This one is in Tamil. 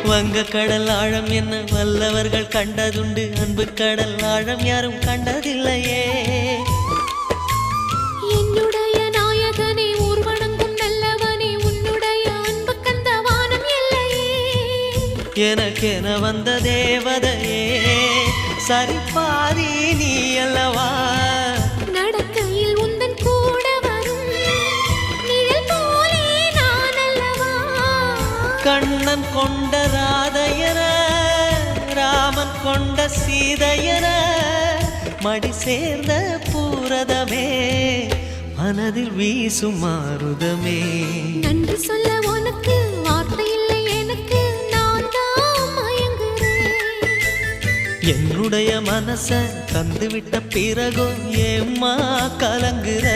வங்க கடல் ஆழம் என்ன வல்லவர்கள் கண்டதுண்டு, அன்பு கடல் ஆழம் யாரும் கண்டதில்லையே. என்னுடைய நாயகனே ஊர்வணங்கும் நல்லவனே, உன்னுடைய அன்பு கந்த வானம் எல்லையே. எனக்கென வந்த தேவதையே சரிபாரி நீ அல்லவா. நடக்கையில் உந்தன் கூட வரும் நிழல் போலே நான் அல்லவா. கண்ணன் கொண்ட ராதையர ராமன் கொண்ட சீதையர மடி சேர்ந்த பூரதமே மனதில் வீசும் மாருதமே. நன்றி சொல்ல உனக்கு வார்த்தை இல்லை எனக்கு, நான் தான் மயங்குறேன். என்னுடைய மனச தந்துவிட்ட பிறகும் ஏம்மா கலங்குற.